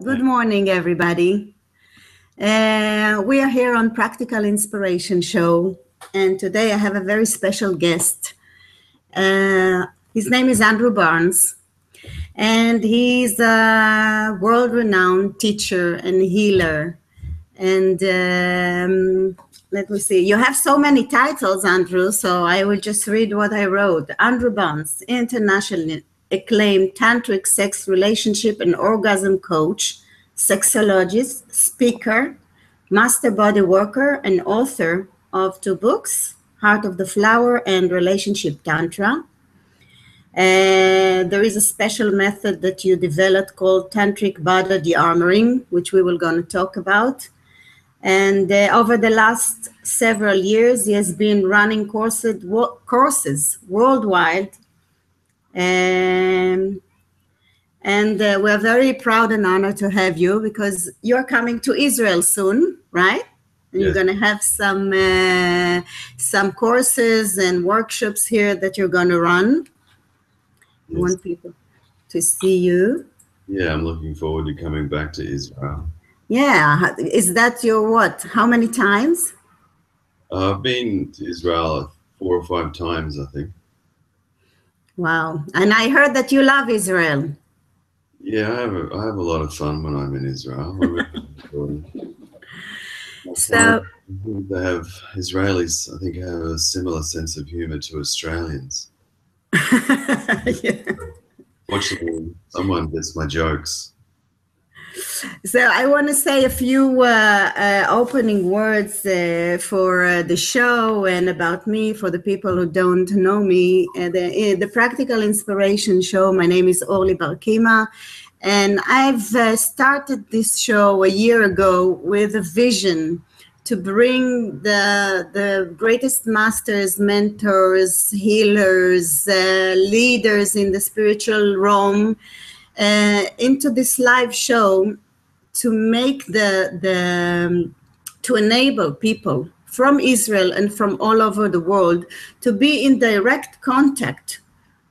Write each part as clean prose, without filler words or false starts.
Good morning, everybody. We are here on Practical Inspiration Show, and today I have a very special guest. His name is Andrew Barnes, and he's a world-renowned teacher and healer. And let me see, you have so many titles, Andrew, so I will just read what I wrote. Andrew Barnes, internationally acclaimed tantric sex relationship and orgasm coach, sexologist, speaker, master body worker, and author of 2 books, Heart of the Flower and Relationship Tantra. There is a special method that you developed called Tantric Body De-armoring, which we will going to talk about. And over the last several years, he has been running courses worldwide. And we're very proud and honored to have you because you're coming to Israel soon, right? And yes. You're going to have some courses and workshops here that you're going to run. Yes. I want people to see you. Yeah, I'm looking forward to coming back to Israel. Yeah. Is that your what? How many times? I've been to Israel 4 or 5 times, I think. Wow. And I heard that you love Israel. Yeah, I have a lot of fun when I'm in Israel. So they have Israelis, I think, have a similar sense of humor to Australians. Yeah. Fortunately, someone gets my jokes. So I want to say a few opening words for the show and about me for the people who don't know me. The Practical Inspiration Show, my name is Orly Bar-קימה, and I've started this show a year ago with a vision to bring the greatest masters, mentors, healers, leaders in the spiritual realm into this live show to make to enable people from Israel and from all over the world to be in direct contact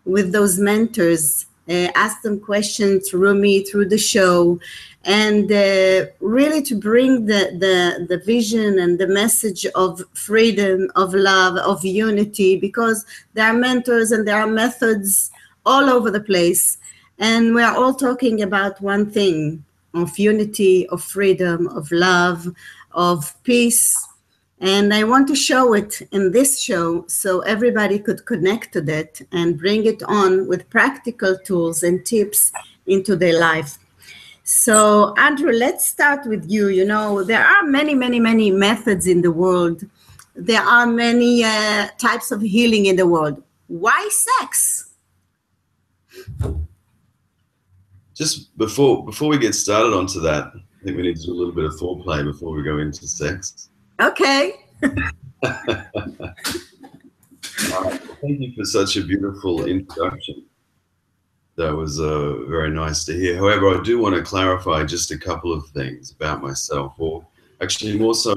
with those mentors, ask them questions through me, through the show, and really to bring the vision and the message of freedom, of love, of unity, because there are mentors and there are methods all over the place. And we are all talking about one thing, of unity, of freedom, of love, of peace. And I want to show it in this show so everybody could connect to that and bring it on with practical tools and tips into their life. So, Andrew, let's start with you. You know, there are many, many, many methods in the world. There are many types of healing in the world. Why sex? Just before we get started onto that, I think we need to do a little bit of foreplay before we go into sex. Okay. Thank you for such a beautiful introduction. That was very nice to hear. However, I do want to clarify just a couple of things about myself, or actually more so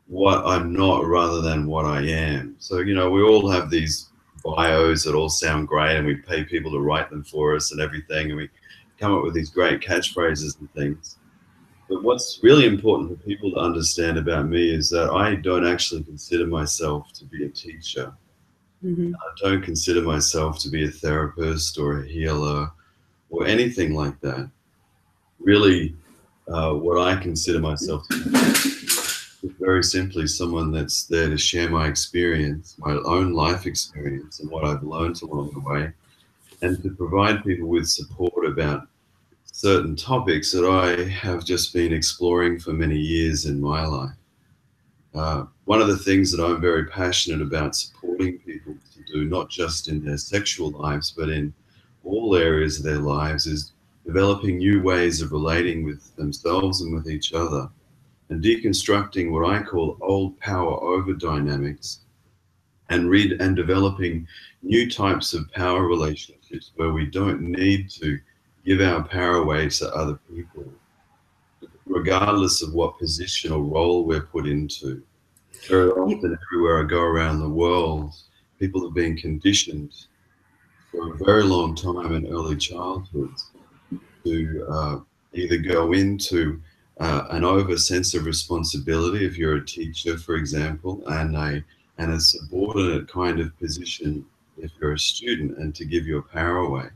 what I'm not rather than what I am. So, you know, we all have these bios that all sound great and we pay people to write them for us and everything, and we come up with these great catchphrases and things. But what's really important for people to understand about me is that I don't actually consider myself to be a teacher. Mm-hmm. I don't consider myself to be a therapist or a healer or anything like that. Really, what I consider myself to be is very simply someone that's there to share my experience, my own life experience, and what I've learned along the way, and to provide people with support about certain topics that I have just been exploring for many years in my life. One of the things that I'm very passionate about supporting people to do, not just in their sexual lives, but in all areas of their lives, is developing new ways of relating with themselves and with each other, and deconstructing what I call old power over dynamics, and developing new types of power relationships where we don't need to give our power away to other people, regardless of what position or role we're put into. Very often, everywhere I go around the world, people have been conditioned for a very long time in early childhood to either go into an over sense of responsibility if you're a teacher, for example, and a subordinate kind of position if you're a student, and to give your power away.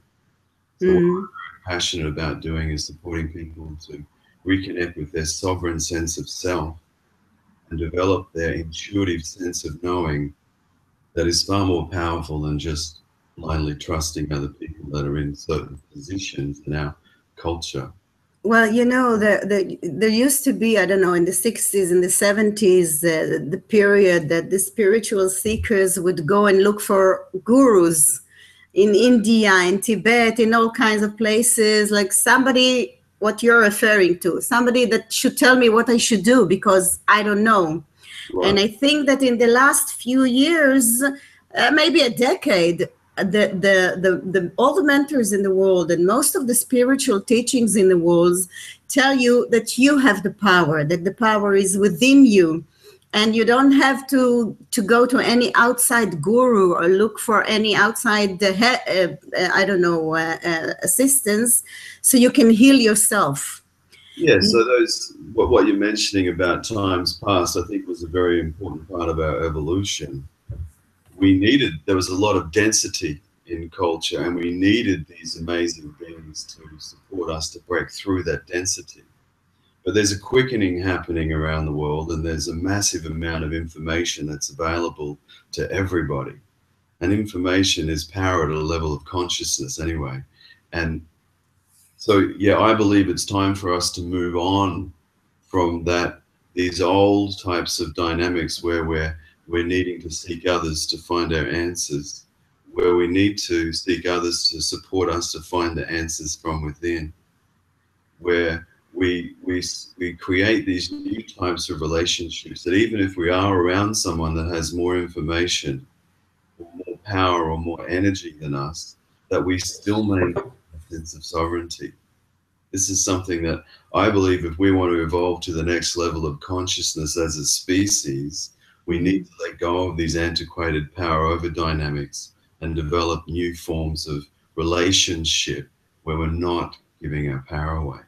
So what I'm passionate about doing is supporting people to reconnect with their sovereign sense of self and develop their intuitive sense of knowing that is far more powerful than just blindly trusting other people that are in certain positions in our culture. Well, you know, there used to be, I don't know, in the 60s, in the 70s, the period that the spiritual seekers would go and look for gurus in India, in Tibet, in all kinds of places, like somebody, what you're referring to, somebody that should tell me what I should do because I don't know. Right. And I think that in the last few years, maybe a decade, all the mentors in the world and most of the spiritual teachings in the world tell you that you have the power, that the power is within you, and you don't have to go to any outside guru or look for any outside assistance, so you can heal yourself. Yeah, so what you're mentioning about times past, I think, was a very important part of our evolution. There was a lot of density in culture, and we needed these amazing beings to support us to break through that density. But there's a quickening happening around the world, and there's a massive amount of information that's available to everybody. And information is power at a level of consciousness anyway. And so, yeah, I believe it's time for us to move on from these old types of dynamics where we're needing to seek others to find our answers, where we need to seek others to support us to find the answers from within, where we create these new types of relationships that even if we are around someone that has more information or more power or more energy than us, that we still maintain a sense of sovereignty. This is something that I believe if we want to evolve to the next level of consciousness as a species, we need to let go of these antiquated power over dynamics and develop new forms of relationship where we're not giving our power away.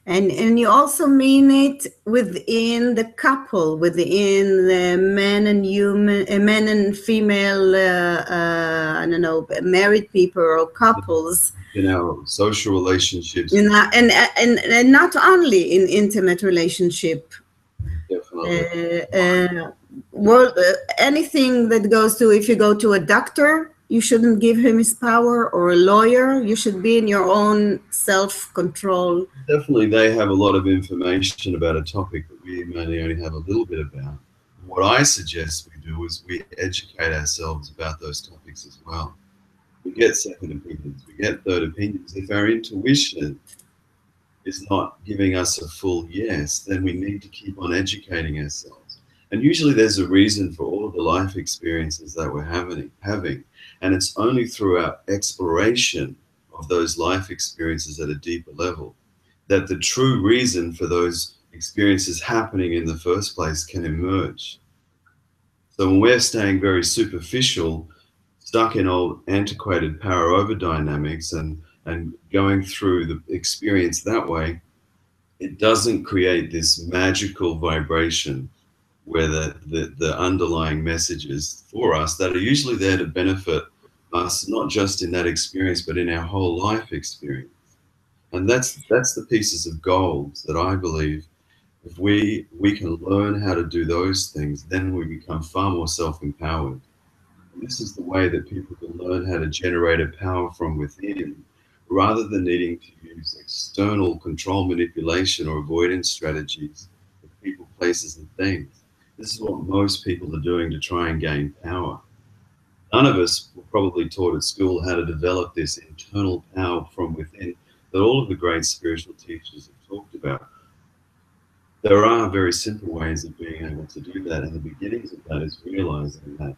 And you also mean it within the couple, within the men and female, I don't know, married people or couples. In our social relationships. And not only in intimate relationship. Definitely. Anything that goes to, if you go to a doctor, you shouldn't give him his power, or a lawyer, you should be in your own self-control. Definitely, they have a lot of information about a topic that we may only have a little bit about. What I suggest we do is we educate ourselves about those topics as well. We get second opinions, we get third opinions. If our intuition is not giving us a full yes, then we need to keep on educating ourselves. And usually there's a reason for all of the life experiences that we're having. And it's only through our exploration of those life experiences at a deeper level that the true reason for those experiences happening in the first place can emerge. So when we're staying very superficial, stuck in old antiquated power over dynamics and going through the experience that way, it doesn't create this magical vibration where the underlying messages for us that are usually there to benefit us, not just in that experience, but in our whole life experience. And that's the pieces of gold that I believe if we can learn how to do those things, then we become far more self-empowered. And this is the way that people can learn how to generate a power from within, rather than needing to use external control, manipulation, or avoidance strategies of people, places, and things. This is what most people are doing to try and gain power. None of us were probably taught at school how to develop this internal power from within that all of the great spiritual teachers have talked about. There are very simple ways of being able to do that, and the beginnings of that is realizing that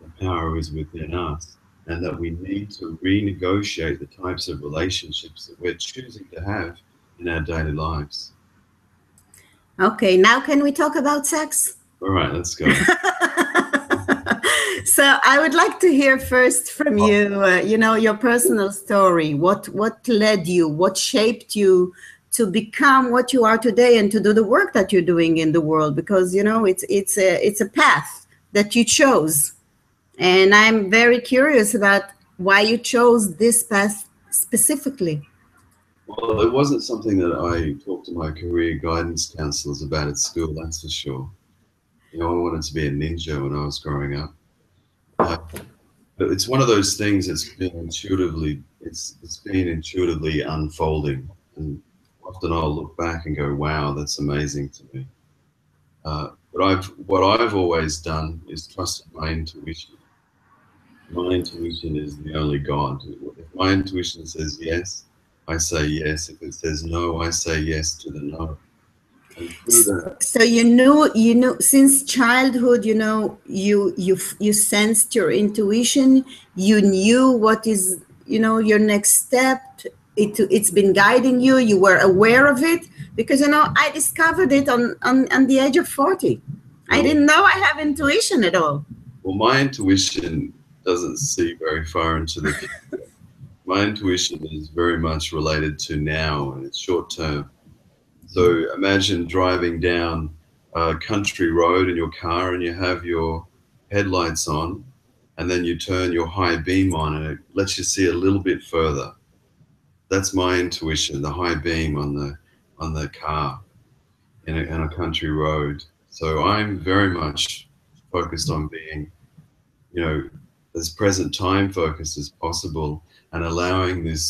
the power is within us and that we need to renegotiate the types of relationships that we're choosing to have in our daily lives. Okay, now can we talk about sex? All right, let's go. So I would like to hear first from you, your personal story. What led you? What shaped you to become what you are today and to do the work that you're doing in the world? Because it's a path that you chose, and I'm very curious about why you chose this path specifically. Well, it wasn't something that I talked to my career guidance counselors about at school, that's for sure. I wanted to be a ninja when I was growing up. But it's one of those things that's been intuitively unfolding, and often I'll look back and go, "Wow, that's amazing to me." But what I've always done is trusted my intuition. My intuition is the only God. If my intuition says yes, I say yes. If it says no, I say yes to the no. So you knew since childhood, you sensed your intuition. You knew what is, your next step. It's been guiding you. You were aware of it because I discovered it on the age of 40. I didn't know I have intuition at all. Well, my intuition doesn't see very far into the future. My intuition is very much related to now, and it's short term. So imagine driving down a country road in your car and you have your headlights on, and then you turn your high beam on and it lets you see a little bit further. That's my intuition, the high beam on the car in a country road. So I'm very much focused on being, as present time focused as possible, and allowing the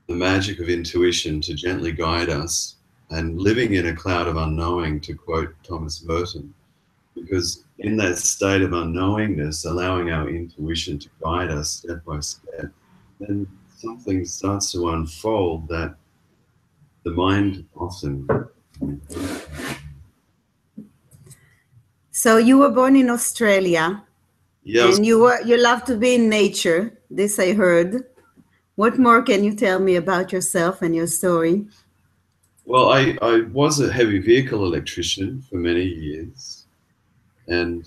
magic of intuition to gently guide us, and living in a cloud of unknowing, to quote Thomas Merton, because in that state of unknowingness, allowing our intuition to guide us step by step, then something starts to unfold that the mind often. So you were born in Australia. Yes. And you love to be in nature. This I heard. What more can you tell me about yourself and your story? Well, I was a heavy vehicle electrician for many years, and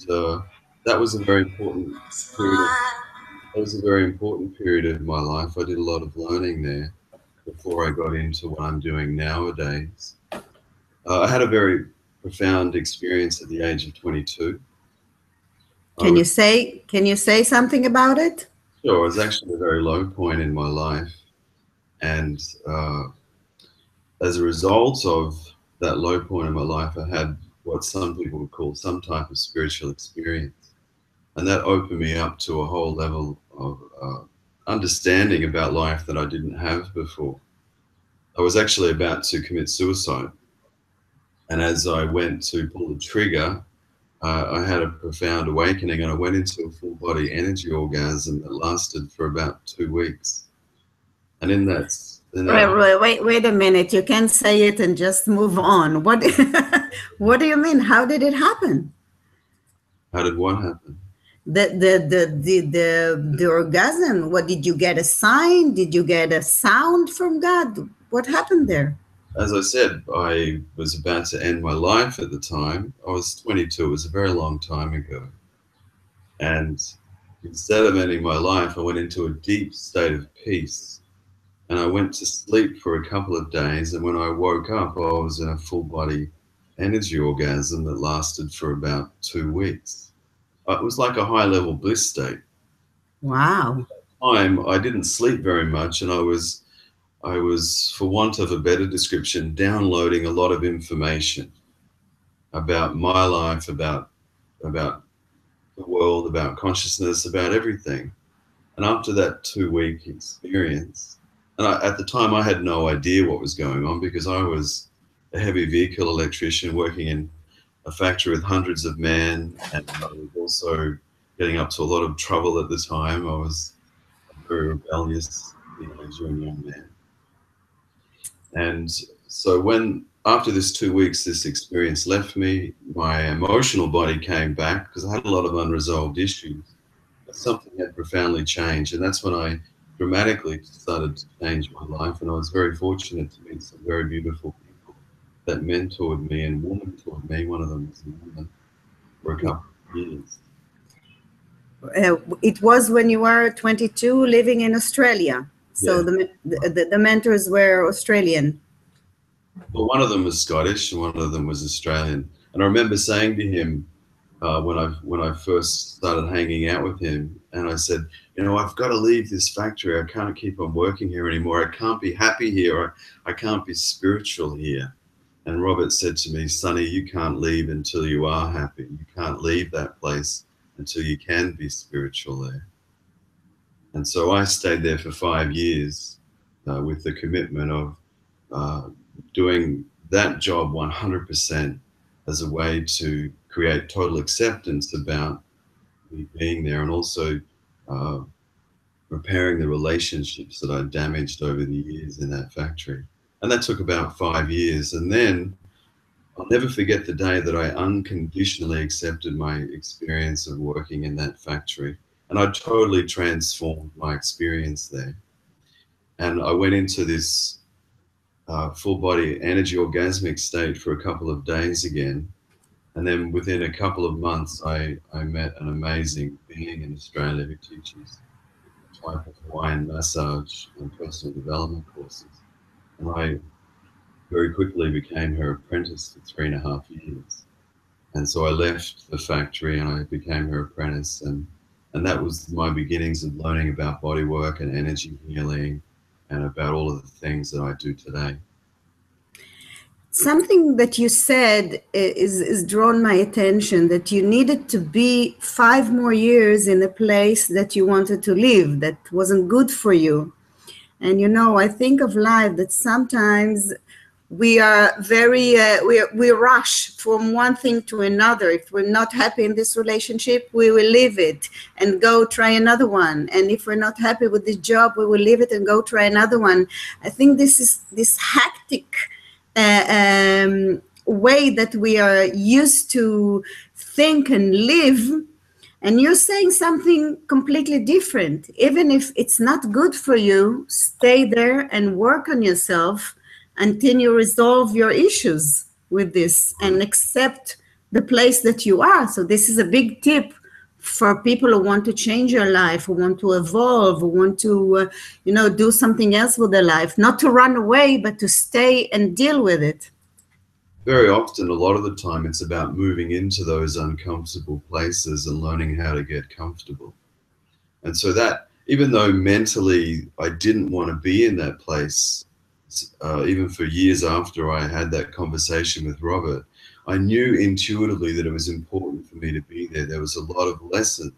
that was a very important period. That was a very important period of my life. I did a lot of learning there before I got into what I'm doing nowadays. I had a very profound experience at the age of 22. Can you say something about it? Sure, it was actually a very low point in my life, and as a result of that low point in my life, I had what some people would call some type of spiritual experience, and that opened me up to a whole level of understanding about life that I didn't have before. I was actually about to commit suicide, and as I went to pull the trigger, I had a profound awakening, and I went into a full body energy orgasm that lasted for about 2 weeks. And in that wait a minute, you can't say it and just move on. What do you mean? How did it happen? How did what happen? The orgasm. What, did you get a sign? Did you get a sound from God? What happened there? As I said, I was about to end my life at the time. I was 22. It was a very long time ago. And instead of ending my life, I went into a deep state of peace. And I went to sleep for a couple of days. And when I woke up, I was in a full body energy orgasm that lasted for about 2 weeks. It was like a high level bliss state. Wow. At that time, I didn't sleep very much, and I was, for want of a better description, downloading a lot of information about my life, about the world, about consciousness, about everything. And after that 2-week experience, and at the time I had no idea what was going on, because I was a heavy vehicle electrician working in a factory with hundreds of men, and I was also getting up to a lot of trouble at the time. I was a very rebellious teenager and young man. And so after this 2 weeks, this experience left me, my emotional body came back because I had a lot of unresolved issues. But something had profoundly changed, and that's when I dramatically started to change my life. And I was very fortunate to meet some very beautiful people that mentored me and mentored me. One of them was a woman for a couple of years. It was when you were 22 living in Australia. So Yeah. the mentors were Australian. Well, one of them was Scottish and one of them was Australian. And I remember saying to him when I first started hanging out with him, and I said, you know, I've got to leave this factory. I can't keep on working here anymore. I can't be happy here. I can't be spiritual here. And Robert said to me, Sonny, you can't leave until you are happy. You can't leave that place until you can be spiritual there. And so I stayed there for 5 years with the commitment of doing that job 100% as a way to create total acceptance about me being there, and also repairing the relationships that I damaged over the years in that factory. And that took about 5 years. And then I'll never forget the day that I unconditionally accepted my experience of working in that factory. And I totally transformed my experience there. And I went into this full body energy orgasmic state for a couple of days again. And then within a couple of months, I met an amazing being in Australia who teaches a type of Hawaiian massage and personal development courses. And I very quickly became her apprentice for 3.5 years. And so I left the factory and I became her apprentice. And that was my beginnings of learning about body work and energy healing and about all of the things that I do today. Something that you said is drawn my attention, that you needed to be 5 more years in a place that you wanted to live, that wasn't good for you. And you know, I think of life that sometimes we are very, we rush from one thing to another. If we're not happy in this relationship, we will leave it and go try another one. And if we're not happy with this job, we will leave it and go try another one. I think this is this hectic way that we are used to think and live. And you're saying something completely different. Even if it's not good for you, stay there and work on yourself until you resolve your issues with this and accept the place that you are. So this is a big tip for people who want to change their life, who want to evolve, who want to, do something else with their life, not to run away, but to stay and deal with it. Very often, a lot of the time, it's about moving into those uncomfortable places and learning how to get comfortable. And so that, even though mentally I didn't want to be in that place, even for years after I had that conversation with Robert, I knew intuitively that it was important for me to be there. There was a lot of lessons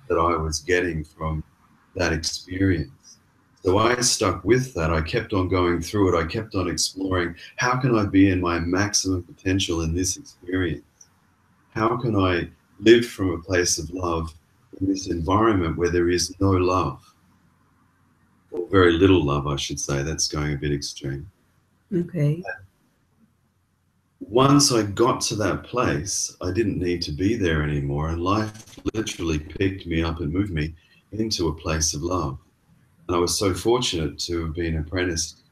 that I was getting from that experience. So I stuck with that. I kept on going through it. I kept on exploring, how can I be in my maximum potential in this experience? How can I live from a place of love in this environment where there is no love? Or very little love, I should say. That's going a bit extreme. Okay. Once I got to that place, I didn't need to be there anymore. And life literally picked me up and moved me into a place of love. And I was so fortunate to have been apprenticed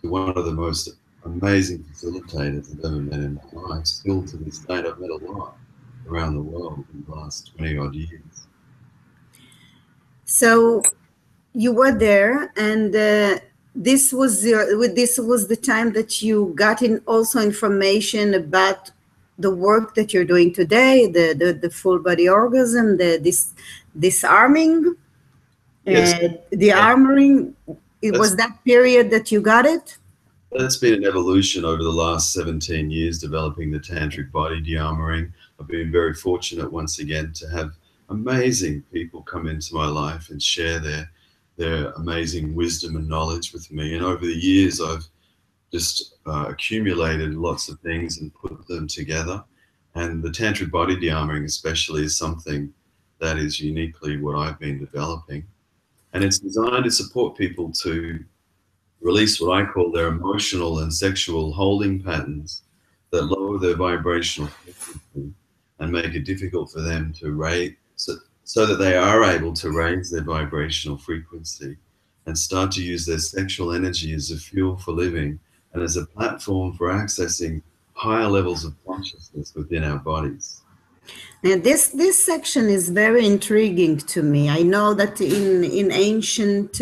to one of the most amazing facilitators I've ever met in my life. Still to this date, I've met a lot around the world in the last 20 odd years. So you were there, and this was the time that you got in also information about the work that you're doing today, the full body orgasm, this disarming. Yes. The armoring, it was that period that you got it? That's been an evolution over the last 17 years, developing the tantric body de-armoring. I've been very fortunate once again to have amazing people come into my life and share their amazing wisdom and knowledge with me. And over the years, I've just accumulated lots of things and put them together. And the tantric body de-armoring especially is something that is uniquely what I've been developing. And it's designed to support people to release what I call their emotional and sexual holding patterns that lower their vibrational frequency and make it difficult for them to raise, so that they are able to raise their vibrational frequency and start to use their sexual energy as a fuel for living and as a platform for accessing higher levels of consciousness within our bodies. And this section is very intriguing to me. I know that in ancient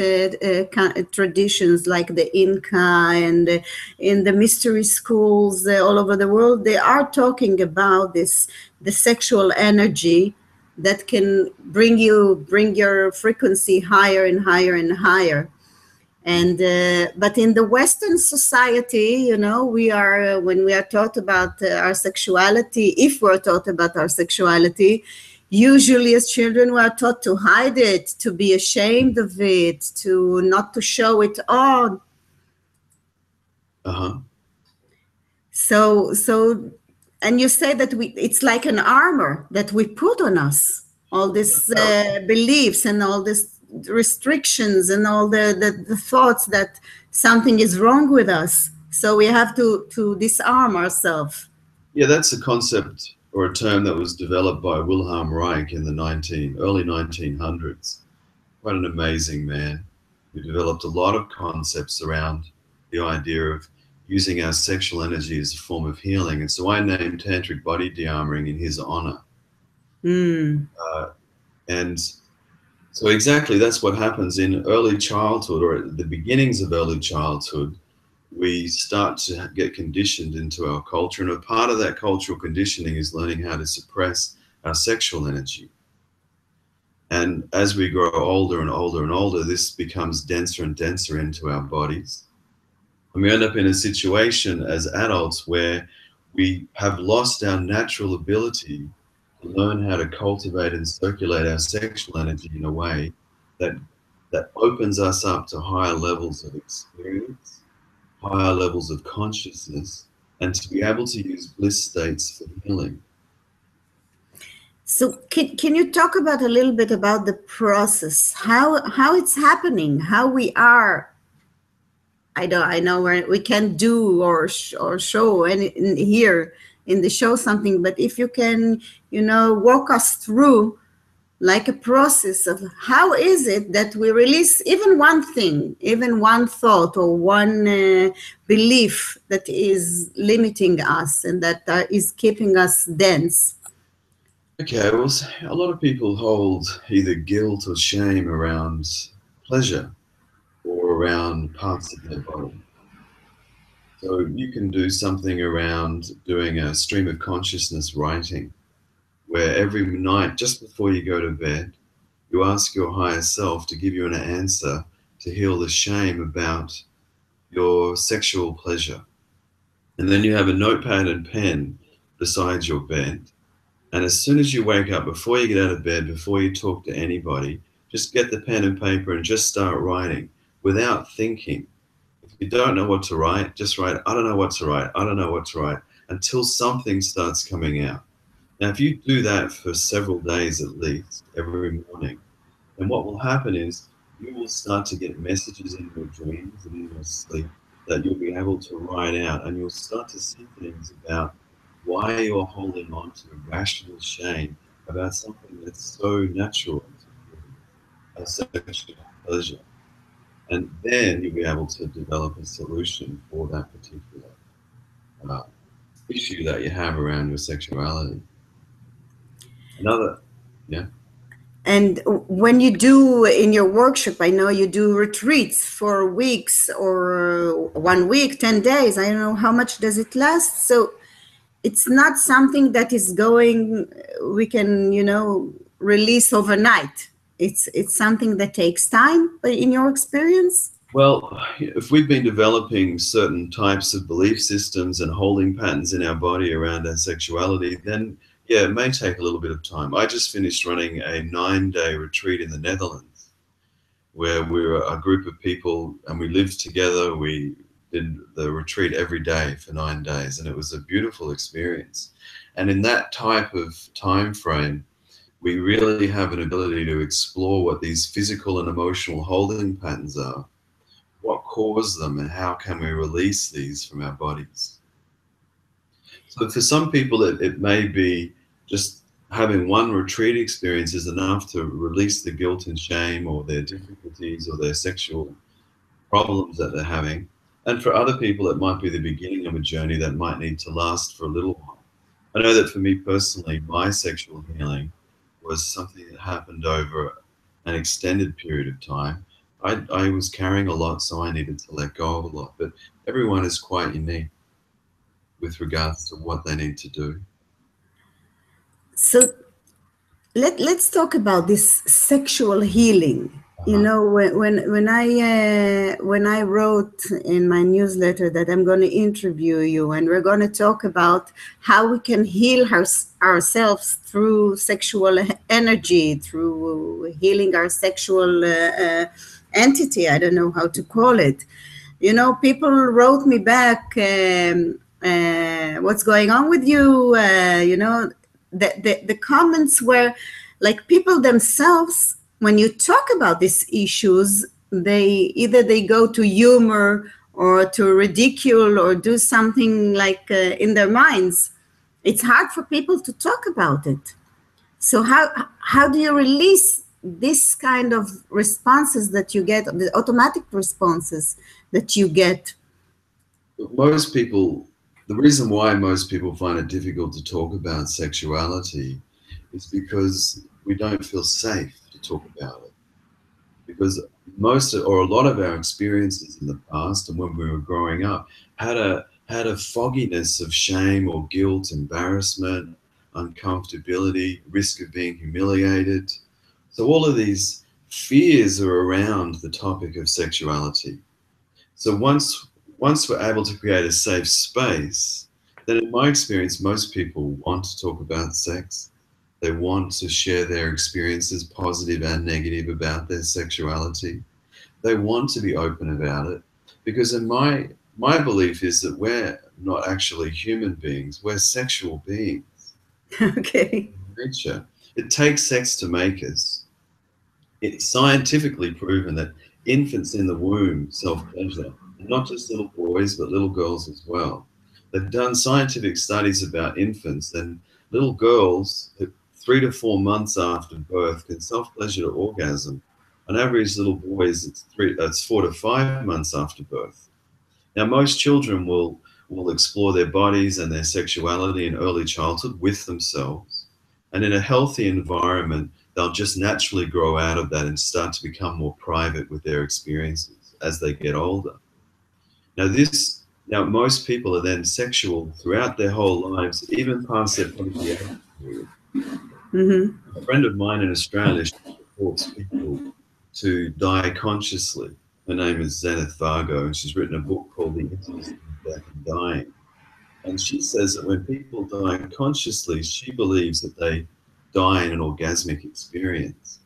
traditions like the Inca and in the mystery schools all over the world, they are talking about the sexual energy that can bring your frequency higher and higher and higher. And but in the Western society, you know, we are when we are taught about our sexuality, if we're taught about our sexuality, usually as children we are taught to hide it, to be ashamed of it, to not to show it on. So and you say that it's like an armor that we put on us, all these beliefs and all this restrictions and all the thoughts that something is wrong with us. So we have to disarm ourselves. Yeah, that's a concept or a term that was developed by Wilhelm Reich in the early 1900s. Quite an amazing man who developed a lot of concepts around the idea of using our sexual energy as a form of healing. And so I named tantric body de-armoring in his honor. And so exactly, that's what happens in early childhood, or at the beginnings of early childhood. We start to get conditioned into our culture, and a part of that cultural conditioning is learning how to suppress our sexual energy. And as we grow older and older and older, this becomes denser and denser into our bodies. And we end up in a situation as adults where we have lost our natural ability to learn how to cultivate and circulate our sexual energy in a way that opens us up to higher levels of experience, higher levels of consciousness, and to be able to use bliss states for healing. So can you talk about a little bit about the process, how it's happening, how we are? I know we can't do or show any here in the show something, but if you can, you know, walk us through like a process of how is it that we release even one thing, even one thought or one belief that is limiting us and that is keeping us dense. Okay, well, a lot of people hold either guilt or shame around pleasure or around parts of their body. So you can do something around doing a stream of consciousness writing, where every night, just before you go to bed, you ask your higher self to give you an answer to heal the shame about your sexual pleasure. And then you have a notepad and pen beside your bed. And as soon as you wake up, before you get out of bed, before you talk to anybody, just get the pen and paper and just start writing without thinking. If you don't know what to write, just write, I don't know what to write, I don't know what to write, until something starts coming out. Now, if you do that for several days at least, every morning, then what will happen is you will start to get messages in your dreams and in your sleep that you'll be able to write out, and you'll start to see things about why you're holding on to irrational shame about something that's so natural to you, a sexual pleasure. And then you'll be able to develop a solution for that particular issue that you have around your sexuality. And when you do in your workshop, I know you do retreats for weeks or 1 week, 10 days. I don't know how much does it last. So it's not something that is we can, you know, release overnight. It's something that takes time, in your experience? Well, if we've been developing certain types of belief systems and holding patterns in our body around our sexuality, then yeah, it may take a little bit of time. I just finished running a 9-day retreat in the Netherlands where we were a group of people and we lived together. We did the retreat every day for 9 days, and it was a beautiful experience. And in that type of time frame, we really have an ability to explore what these physical and emotional holding patterns are, what caused them, and how can we release these from our bodies. So for some people, it may be just having one retreat experience is enough to release the guilt and shame or their difficulties or their sexual problems that they're having. And for other people, it might be the beginning of a journey that might need to last for a little while. I know that for me personally, my sexual healing was something that happened over an extended period of time. I was carrying a lot, so I needed to let go of a lot. But everyone is quite unique with regards to what they need to do. So let's talk about this sexual healing. You know, when I wrote in my newsletter that I'm going to interview you and we're going to talk about how we can heal ourselves through sexual energy, through healing our sexual entity, I don't know how to call it. You know, people wrote me back, what's going on with you? You know, the comments were like people themselves, when you talk about these issues, they go to humor or to ridicule or do something like in their minds. It's hard for people to talk about it. So how do you release this kind of responses that you get, the automatic responses that you get? Most people, the reason why most people find it difficult to talk about sexuality is because we don't feel safe to talk about it. Because most or a lot of our experiences in the past and when we were growing up had a fogginess of shame or guilt, embarrassment, uncomfortability, risk of being humiliated. So all of these fears are around the topic of sexuality. So once we're able to create a safe space, then in my experience, most people want to talk about sex. They want to share their experiences, positive and negative, about their sexuality. They want to be open about it because in my belief is that we're not actually human beings, we're sexual beings. Okay. Nature. It takes sex to make us. It's scientifically proven that infants in the womb self-pleasure, not just little boys, but little girls as well. They've done scientific studies about infants, and little girls 3 to 4 months after birth can self-pleasure to orgasm. On average, little boys, it's 4 to 5 months after birth. Now, most children will explore their bodies and their sexuality in early childhood with themselves. And in a healthy environment, they'll just naturally grow out of that and start to become more private with their experiences as they get older. Now, most people are then sexual throughout their whole lives, even past their puberty period. Mm-hmm. A friend of mine in Australia supports people to die consciously. Her name is Zenith Fargo, and she's written a book called The Intimacy of Death and Dying. And she says that when people die consciously, she believes that they die in an orgasmic experience.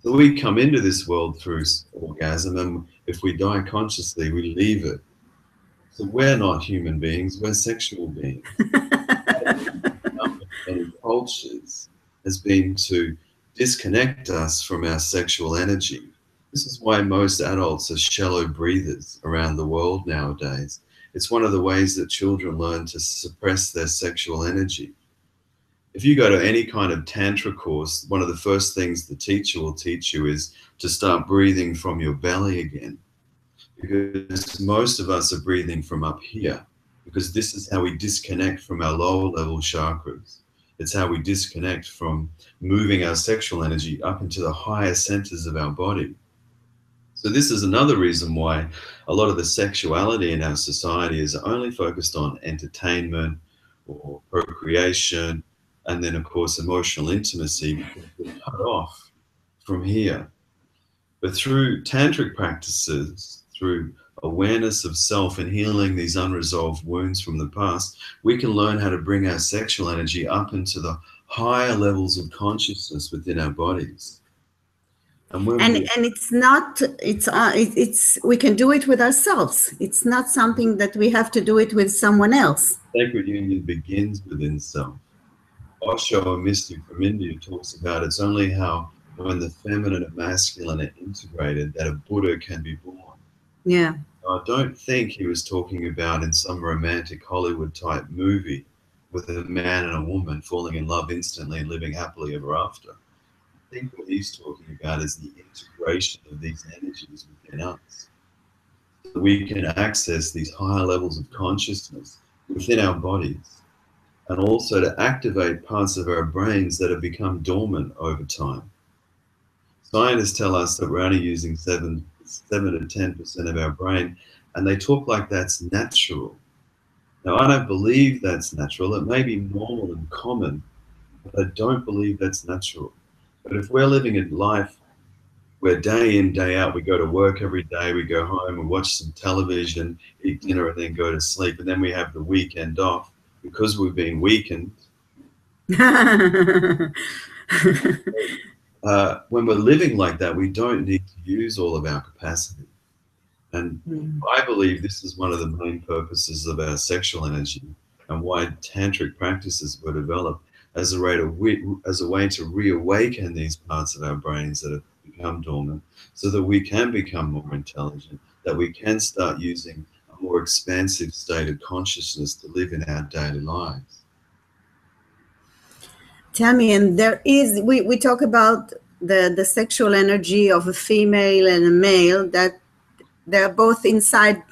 So we come into this world through orgasm, and if we die consciously, we leave it. So we're not human beings, we're sexual beings. Many cultures has been to disconnect us from our sexual energy. This is why most adults are shallow breathers around the world nowadays. It's one of the ways that children learn to suppress their sexual energy. If you go to any kind of tantra course, one of the first things the teacher will teach you is to start breathing from your belly again. Because most of us are breathing from up here, because this is how we disconnect from our lower level chakras. It's how we disconnect from moving our sexual energy up into the higher centers of our body. So this is another reason why a lot of the sexuality in our society is only focused on entertainment or procreation, and then of course emotional intimacy, because we're cut off from here. But through tantric practices, through awareness of self and healing these unresolved wounds from the past, we can learn how to bring our sexual energy up into the higher levels of consciousness within our bodies. And it's we can do it with ourselves. It's not something that we have to do it with someone else. Sacred union begins within self. Osho, a mystic from India, talks about it's only how when the feminine and masculine are integrated that a Buddha can be born. Yeah. I don't think he was talking about in some romantic Hollywood type movie with a man and a woman falling in love instantly and living happily ever after. I think what he's talking about is the integration of these energies within us. So we can access these higher levels of consciousness within our bodies. and also to activate parts of our brains that have become dormant over time. Scientists tell us that we're only using 7 to 10% of our brain, and they talk like that's natural. Now, I don't believe that's natural. It may be normal and common, but I don't believe that's natural. But if we're living a life where day in, day out, we go to work every day, we go home, we watch some television, eat dinner, and then go to sleep, and then we have the weekend off because we've been weakened. When we're living like that, we don't need to use all of our capacity. And I believe this is one of the main purposes of our sexual energy and why tantric practices were developed as a way to reawaken these parts of our brains that have become dormant so that we can become more intelligent, that we can start using a more expansive state of consciousness to live in our daily lives. Tell me, and there is, we talk about the sexual energy of a female and a male, that they're both inside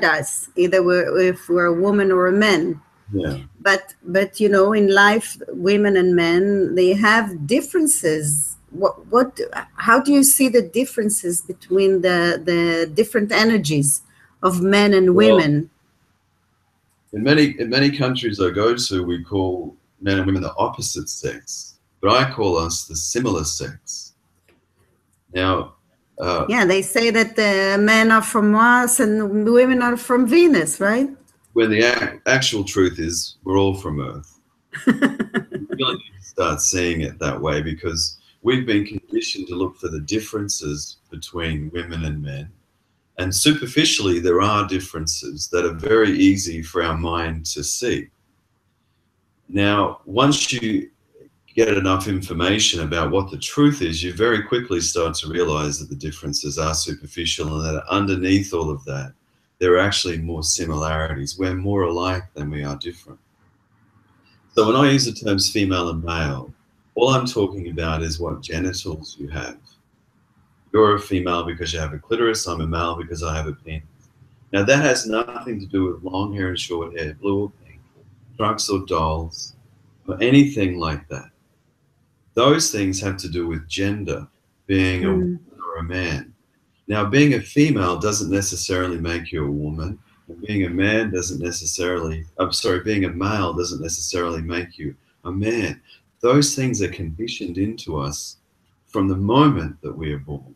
us, either if we're a woman or a man. Yeah. But you know, in life, women and men, they have differences. How do you see the differences between the different energies of men and women? In many countries I go to, we call men and women the opposite sex, but I call us the similar sex. Now, yeah, they say that the men are from Mars and women are from Venus, right? When the actual truth is, we're all from Earth. We really need to start seeing it that way, because we've been conditioned to look for the differences between women and men. And superficially, there are differences that are very easy for our mind to see. Now, once you get enough information about what the truth is, you very quickly start to realize that the differences are superficial and that underneath all of that, there are actually more similarities. We're more alike than we are different. So when I use the terms female and male, all I'm talking about is what genitals you have. You're a female because you have a clitoris, I'm a male because I have a penis. Now that has nothing to do with long hair and short hair, blue or pink, trucks or dolls, or anything like that. Those things have to do with gender, being a woman or a man. Now, being a female doesn't necessarily make you a woman, and being a man doesn't necessarily, being a male doesn't necessarily make you a man. Those things are conditioned into us from the moment that we are born.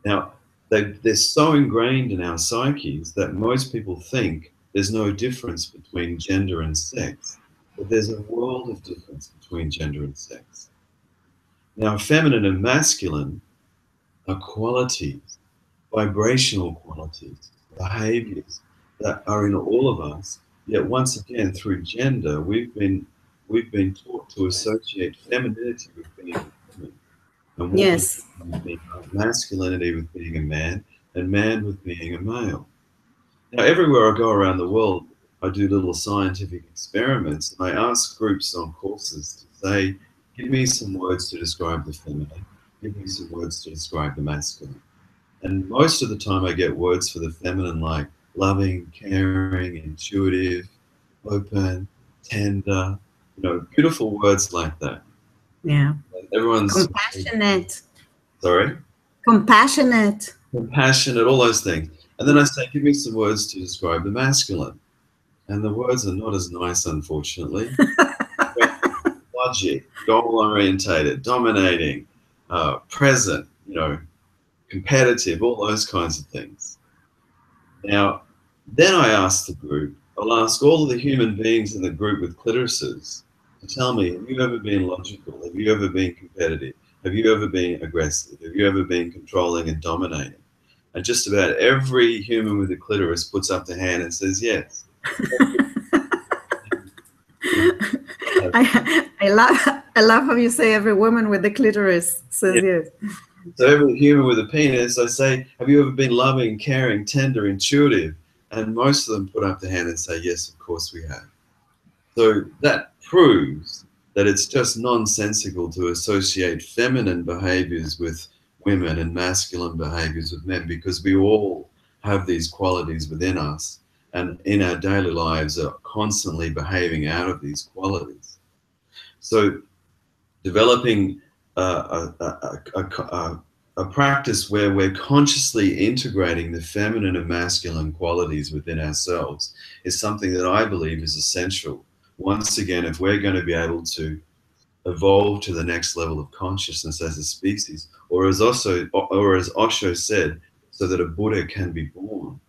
Now, they're so ingrained in our psyches that most people think there's no difference between gender and sex, but there's a world of difference between gender and sex. Now, feminine and masculine are qualities, vibrational qualities, behaviors that are in all of us. Yet once again, through gender, we've been taught to associate femininity with being a woman, and yes, masculinity with being a man, and man with being a male. Now, everywhere I go around the world, I do little scientific experiments, and I ask groups on courses to say, give me some words to describe the feminine, give me some words to describe the masculine. And most of the time I get words for the feminine like loving, caring, intuitive, open, tender, beautiful words like that. Yeah. Everyone's compassionate. Sorry? Compassionate, all those things. And then I say, give me some words to describe the masculine. And the words are not as nice, unfortunately. Logic, goal-orientated, dominating, present, competitive, all those kinds of things. Now, then I ask the group, I'll ask all of the human beings in the group with clitorises to tell me, have you ever been logical? Have you ever been competitive? Have you ever been aggressive? Have you ever been controlling and dominating? And just about every human with a clitoris puts up their hand and says yes. I love how you say every woman with a clitoris says yes. So every human with a penis, I say, have you ever been loving, caring, tender, intuitive? And most of them put up their hand and say, yes, of course we have. So that proves that it's just nonsensical to associate feminine behaviors with women and masculine behaviors with men, because we all have these qualities within us. and in our daily lives are constantly behaving out of these qualities. So developing a practice where we're consciously integrating the feminine and masculine qualities within ourselves is something that I believe is essential. Once again, if we're going to be able to evolve to the next level of consciousness as a species, or as Osho said, so that a Buddha can be born.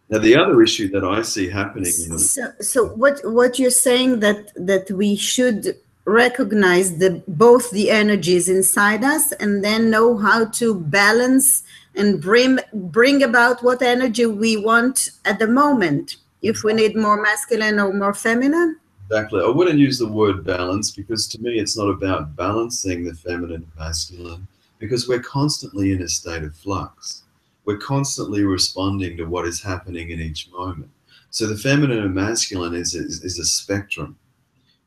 Now, the other issue that I see happening in so what you're saying that we should recognize both the energies inside us and then know how to balance and bring about what energy we want at the moment, if we need more masculine or more feminine. Exactly. I wouldn't use the word balance, because to me it's not about balancing the feminine and masculine, because we're constantly in a state of flux. We're constantly responding to what is happening in each moment. So the feminine and masculine is a spectrum.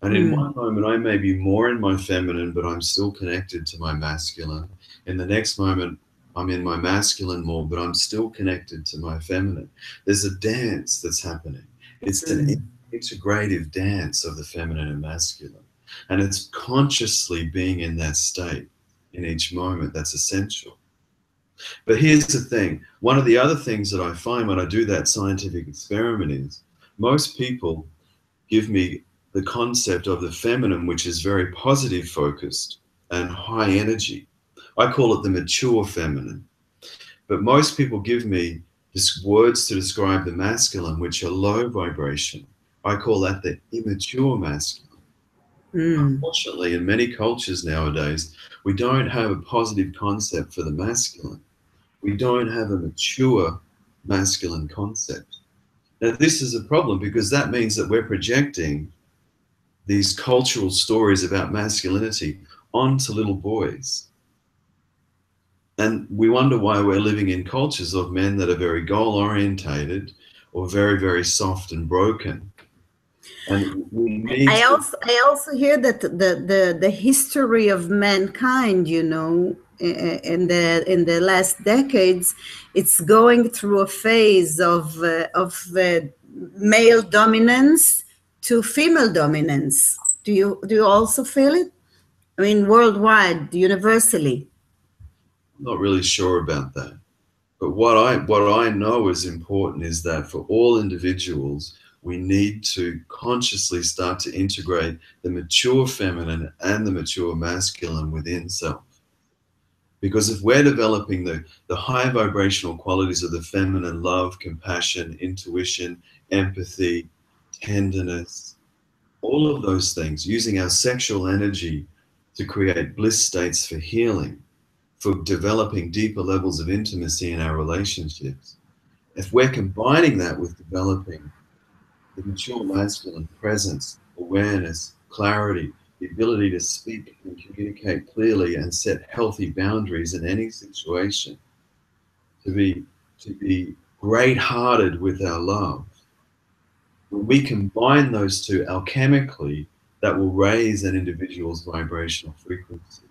And in one moment, I may be more in my feminine, but I'm still connected to my masculine. In the next moment, I'm in my masculine more, but I'm still connected to my feminine. There's a dance that's happening. It's an integrative dance of the feminine and masculine. And it's consciously being in that state in each moment that's essential. But here's the thing. One of the other things that I find when I do that scientific experiment is most people give me the concept of the feminine, which is very positive focused and high energy. I call it the mature feminine. But most people give me words to describe the masculine, which are low vibration. I call that the immature masculine. Unfortunately, in many cultures nowadays, we don't have a positive concept for the masculine. We don't have a mature masculine concept. Now, this is a problem, because that means that we're projecting these cultural stories about masculinity onto little boys. And we wonder why we're living in cultures of men that are very goal-orientated or very, very soft and broken. And I also hear that the history of mankind, you know, in the last decades, it's going through a phase of male dominance to female dominance. Do you also feel it? I mean, worldwide, universally. I'm not really sure about that. But what I know is important is that for all individuals, we need to consciously start to integrate the mature feminine and the mature masculine within self. Because if we're developing the high vibrational qualities of the feminine, love, compassion, intuition, empathy, tenderness, all of those things, using our sexual energy to create bliss states for healing, for developing deeper levels of intimacy in our relationships. If we're combining that with developing the mature masculine presence, awareness, clarity, the ability to speak and communicate clearly and set healthy boundaries in any situation, to be great-hearted with our love, when we combine those two alchemically, that will raise an individual's vibrational frequency.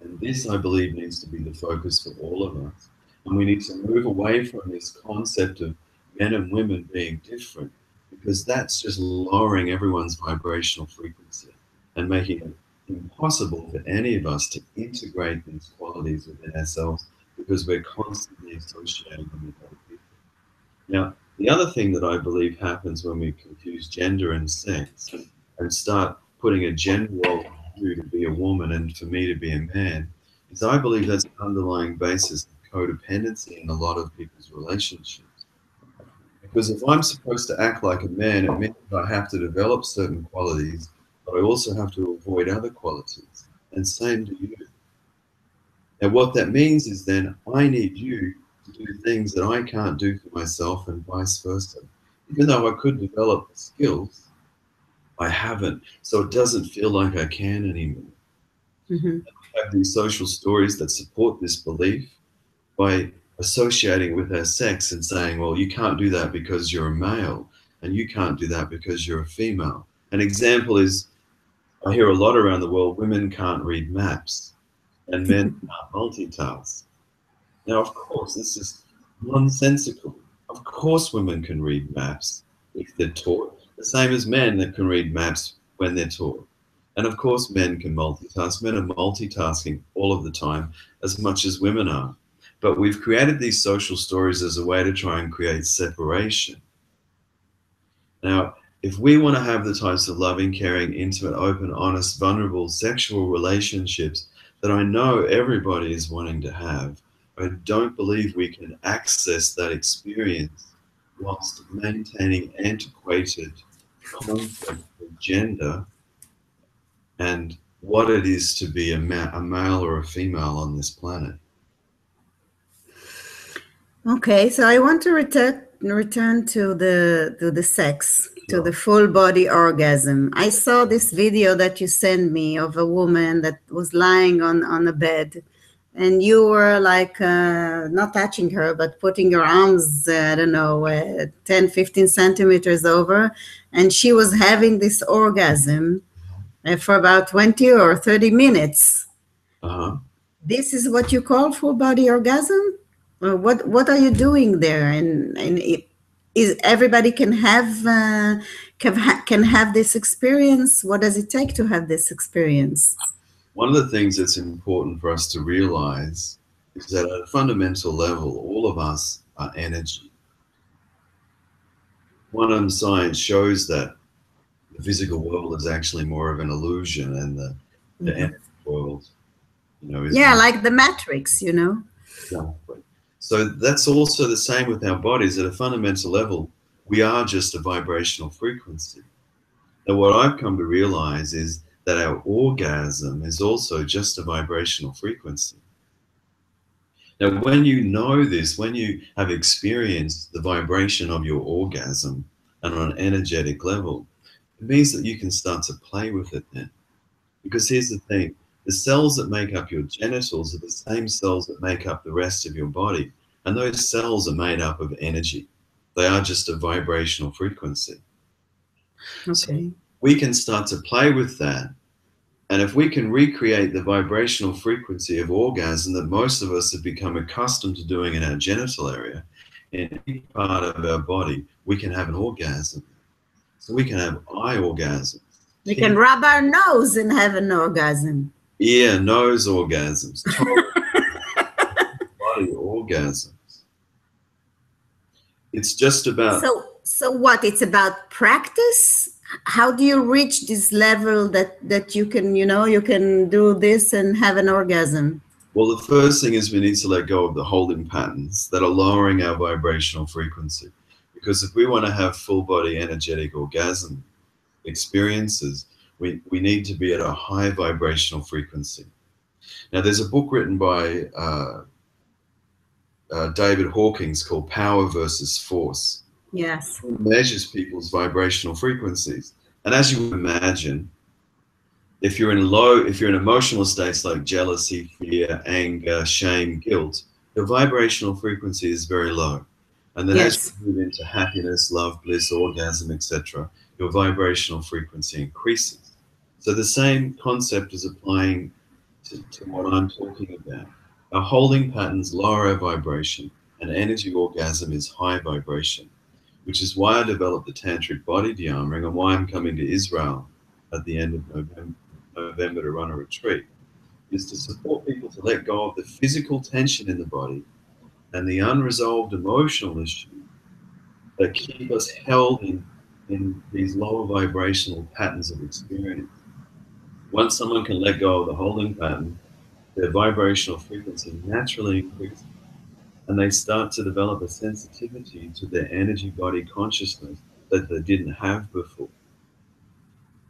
And this, I believe, needs to be the focus for all of us. And we need to move away from this concept of men and women being different, because that's just lowering everyone's vibrational frequency and making it impossible for any of us to integrate these qualities within ourselves, because we're constantly associating them with other people. Now, the other thing that I believe happens when we confuse gender and sex and start putting a gender role on you to be a woman and for me to be a man is I believe that's an underlying basis of codependency in a lot of people's relationships. Because if I'm supposed to act like a man, it means that I have to develop certain qualities, but I also have to avoid other qualities. And same to you. Now, what that means is then I need you to do things that I can't do for myself, and vice versa. Even though I could develop the skills, I haven't. So it doesn't feel like I can anymore. We have these social stories that support this belief by associating with our sex and saying, well, you can't do that because you're a male, and you can't do that because you're a female. An example is, I hear a lot around the world, women can't read maps and men can't multitask. Now, of course, this is nonsensical. Of course women can read maps if they're taught, the same as men that can read maps when they're taught. And of course men can multitask. Men are multitasking all of the time as much as women are. But we've created these social stories as a way to try and create separation. Now, if we want to have the types of loving, caring, intimate, open, honest, vulnerable, sexual relationships that I know everybody is wanting to have, I don't believe we can access that experience whilst maintaining antiquated concept of gender and what it is to be a male or a female on this planet. Okay, so I want to return to the sex, to the full body orgasm. I saw this video that you sent me of a woman that was lying on a bed, and you were like not touching her, but putting your arms, I don't know, 10, 15 centimeters over, and she was having this orgasm for about 20 or 30 minutes. Uh-huh. This is what you call full body orgasm? What are you doing there? And is everybody can have this experience? What does it take to have this experience? One of the things that's important for us to realize is that at a fundamental level, all of us are energy. Quantum science shows that the physical world is actually more of an illusion, and the energy world, is like the Matrix, Exactly. So that's also the same with our bodies. At a fundamental level, we are just a vibrational frequency. And what I've come to realize is that our orgasm is also just a vibrational frequency. Now, when you know this, when you have experienced the vibration of your orgasm and on an energetic level, it means that you can start to play with it then. Because here's the thing, the cells that make up your genitals are the same cells that make up the rest of your body. And those cells are made up of energy. They are just a vibrational frequency. Okay. So we can start to play with that. And if we can recreate the vibrational frequency of orgasm that most of us have become accustomed to doing in our genital area, in any part of our body, we can have an orgasm. So we can have eye orgasms. We can rub our nose and have an orgasm. Ear, nose orgasms. Body orgasms. It's just about... So what? It's about practice? How do you reach this level that you can, you can do this and have an orgasm? Well, the first thing is we need to let go of the holding patterns that are lowering our vibrational frequency. Because if we want to have full body energetic orgasm experiences, we need to be at a high vibrational frequency. Now, there's a book written by David Hawkins called Power versus Force. Yes. It measures people's vibrational frequencies. And as you imagine, if you're in emotional states like jealousy, fear, anger, shame, guilt, your vibrational frequency is very low. And then as you move into happiness, love, bliss, orgasm, etc., your vibrational frequency increases. So the same concept is applying to what I'm talking about. Our holding patterns lower our vibration, and energy orgasm is high vibration, which is why I developed the Tantric body de-armoring and why I'm coming to Israel at the end of November to run a retreat, is to support people to let go of the physical tension in the body and the unresolved emotional issues that keep us held in these lower vibrational patterns of experience. Once someone can let go of the holding pattern, their vibrational frequency naturally increases, and they start to develop a sensitivity to their energy body consciousness that they didn't have before.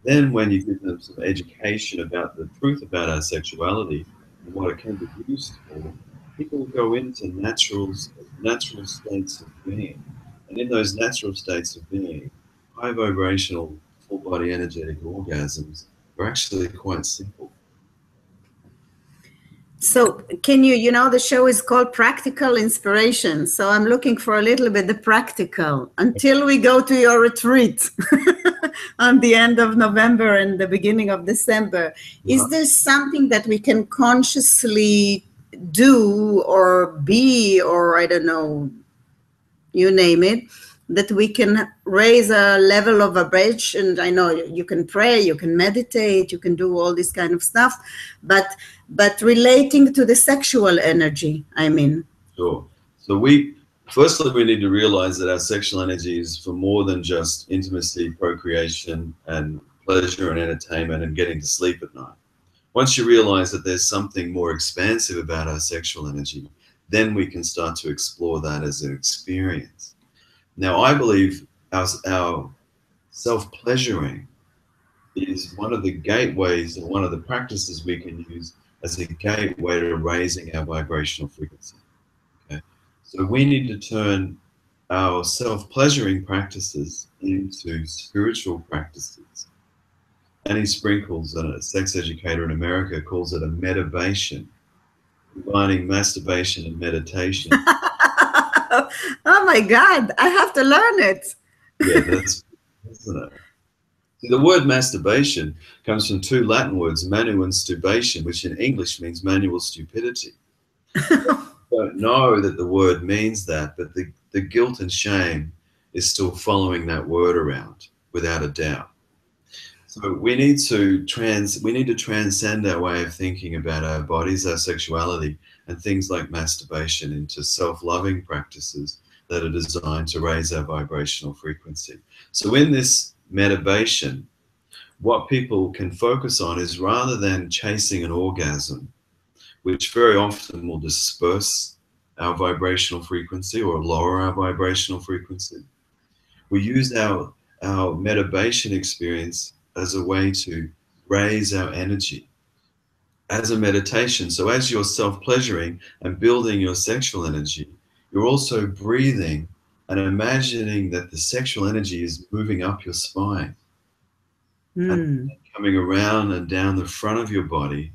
Then when you give them some education about the truth about our sexuality and what it can be used for, people go into natural states of being. And in those natural states of being, high vibrational full body energetic orgasms are actually quite simple. So can you, the show is called Practical Inspiration. So I'm looking for a little bit the practical until we go to your retreat on the end of November and the beginning of December. Is there something that we can consciously do or be, or I don't know, you name it, that we can raise a level of vibration. I know you can pray, you can meditate, you can do all this kind of stuff, but relating to the sexual energy, I mean. Sure. So firstly, we need to realize that our sexual energy is for more than just intimacy, procreation, and pleasure and entertainment and getting to sleep at night. Once you realize that there's something more expansive about our sexual energy, then we can start to explore that as an experience. Now, I believe our self-pleasuring is one of the gateways and one of the practices we can use as a gateway to raising our vibrational frequency. Okay? So we need to turn our self-pleasuring practices into spiritual practices. Annie Sprinkles, a sex educator in America, calls it a medibation, combining masturbation and meditation. Oh my God, I have to learn it. Yeah, that's, isn't it? See, the word masturbation comes from two Latin words, manu and stupation, which in English means manual stupidity. I don't know that the word means that, but the guilt and shame is still following that word around, without a doubt. So we need to transcend our way of thinking about our bodies, our sexuality, and things like masturbation into self-loving practices that are designed to raise our vibrational frequency. So in this medibation, what people can focus on is, rather than chasing an orgasm, which very often will disperse our vibrational frequency or lower our vibrational frequency, we use our medibation experience as a way to raise our energy, as a meditation. So as you're self-pleasuring and building your sexual energy, you're also breathing and imagining that the sexual energy is moving up your spine and coming around and down the front of your body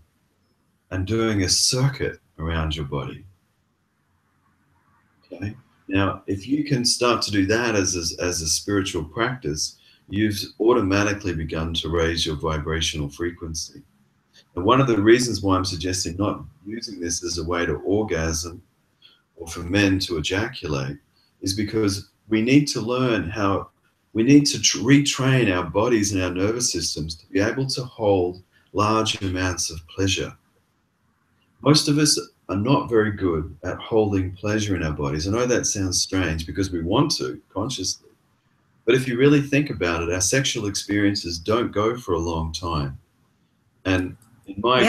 and doing a circuit around your body. Okay? Now, if you can start to do that as a spiritual practice, you've automatically begun to raise your vibrational frequency. And one of the reasons why I'm suggesting not using this as a way to orgasm or for men to ejaculate is because we need to learn how, we need to retrain our bodies and our nervous systems to be able to hold large amounts of pleasure. Most of us are not very good at holding pleasure in our bodies. I know that sounds strange because we want to consciously, but if you really think about it, our sexual experiences don't go for a long time. And in my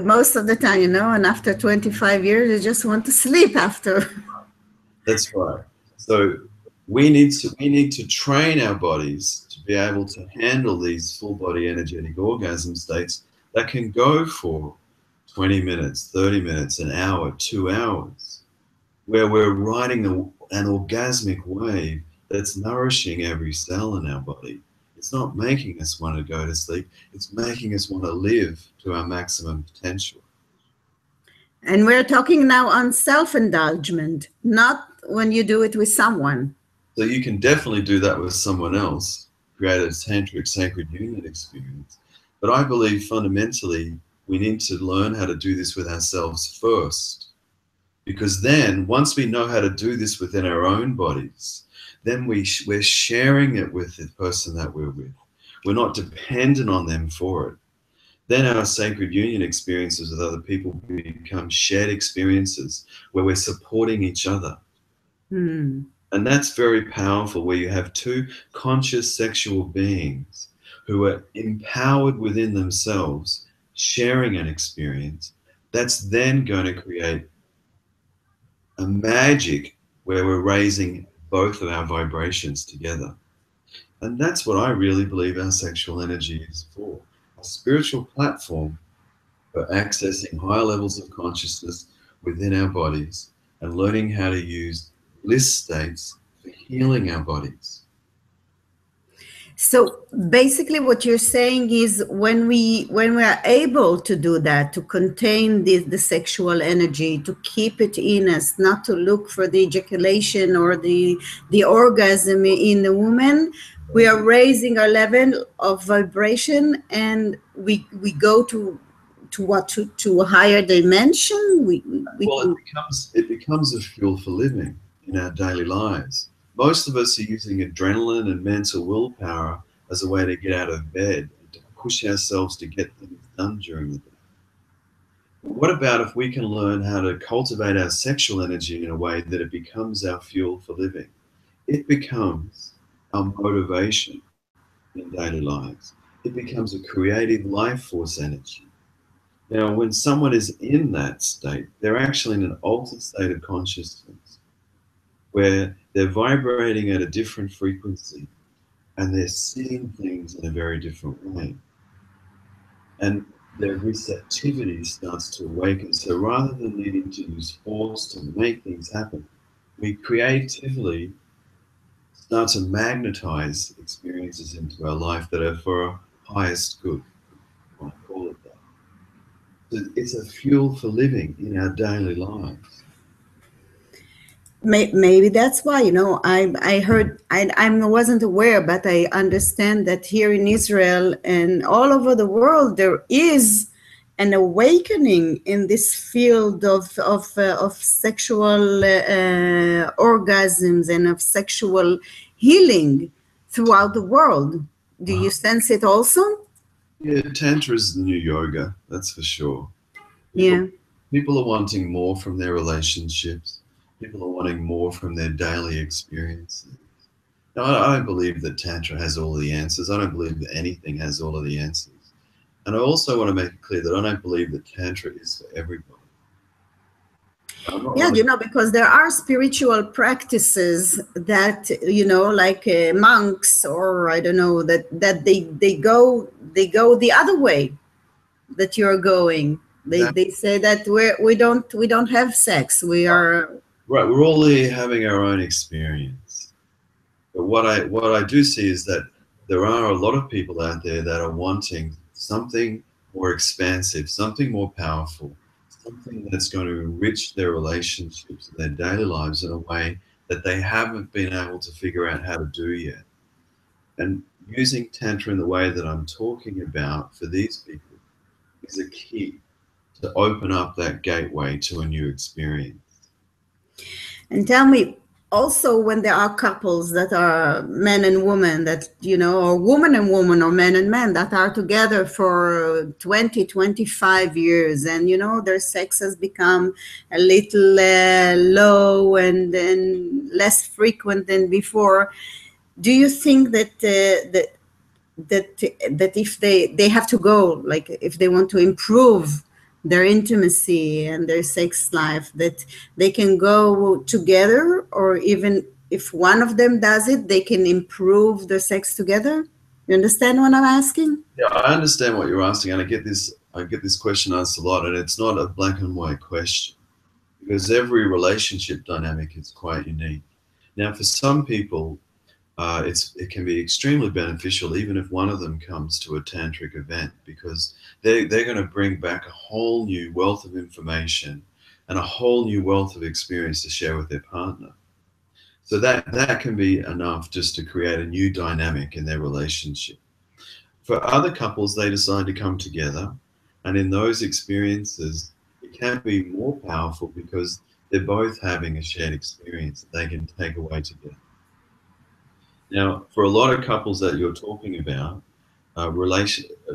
most of the time, you know, and after 25 years, you just want to sleep after. That's right. So we need to train our bodies to be able to handle these full body energetic orgasm states that can go for 20 minutes, 30 minutes, an hour, 2 hours, where we're riding an orgasmic wave that's nourishing every cell in our body. It's not making us want to go to sleep. It's making us want to live to our maximum potential. And we're talking now on self-indulgence, not when you do it with someone. So you can definitely do that with someone else, create a tantric sacred union experience. But I believe fundamentally we need to learn how to do this with ourselves first. Because then, once we know how to do this within our own bodies, then we're sharing it with the person that we're with. We're not dependent on them for it. Then our sacred union experiences with other people become shared experiences where we're supporting each other. And that's very powerful, where you have two conscious sexual beings who are empowered within themselves, sharing an experience. That's then going to create a magic where we're raising both of our vibrations together. And that's what I really believe our sexual energy is for. A spiritual platform for accessing higher levels of consciousness within our bodies and learning how to use bliss states for healing our bodies. So basically what you're saying is when we are able to do that, to contain the sexual energy, to keep it in us, not to look for the ejaculation or the orgasm in the woman, we are raising our level of vibration, and we go to a higher dimension. It becomes a fuel for living. in our daily lives. Most of us are using adrenaline and mental willpower as a way to get out of bed and to push ourselves to get things done during the day. What about if we can learn how to cultivate our sexual energy in a way that it becomes our fuel for living? It becomes our motivation in daily lives. It becomes a creative life force energy. Now, when someone is in that state, they're actually in an altered state of consciousness where they're vibrating at a different frequency and they're seeing things in a very different way. And their receptivity starts to awaken. So rather than needing to use force to make things happen, we creatively start to magnetize experiences into our life that are for our highest good. I want to call it that. So it's a fuel for living in our daily lives. Maybe that's why, you know, I heard, I wasn't aware, but I understand that here in Israel and all over the world, there is an awakening in this field of sexual orgasms and of sexual healing throughout the world. Do you sense it also? Yeah, Tantra is the new yoga, that's for sure. People are wanting more from their relationships. People are wanting more from their daily experiences. Now, I don't believe that Tantra has all the answers. I don't believe that anything has all of the answers. And I also want to make it clear that I don't believe that Tantra is for everybody. Yeah, you know, because there are spiritual practices that, you know, like monks, or I don't know, that they go the other way that you're going. They say that we don't have sex. We are right. We're all here having our own experience. But what I do see is that there are a lot of people out there that are wanting something more expansive, something more powerful, something that's going to enrich their relationships and their daily lives in a way that they haven't been able to figure out how to do yet. And using Tantra in the way that I'm talking about for these people is a key to open up that gateway to a new experience. And tell me, also when there are couples that are men and women that, you know, or woman and woman or man and man that are together for 20, 25 years and, you know, their sex has become a little low and less frequent than before. Do you think that that if they have to go, like if they want to improve their intimacy and their sex life, that they can go together, or even if one of them does it, they can improve their sex together? You understand what I'm asking? Yeah, I understand what you're asking, and I get this question asked a lot, and it's not a black and white question because every relationship dynamic is quite unique. Now, for some people, it can be extremely beneficial even if one of them comes to a tantric event, because they're going to bring back a whole new wealth of information and a whole new wealth of experience to share with their partner. So that can be enough just to create a new dynamic in their relationship. For other couples, they decide to come together, and in those experiences, it can be more powerful because they're both having a shared experience that they can take away together. Now, for a lot of couples that you're talking about,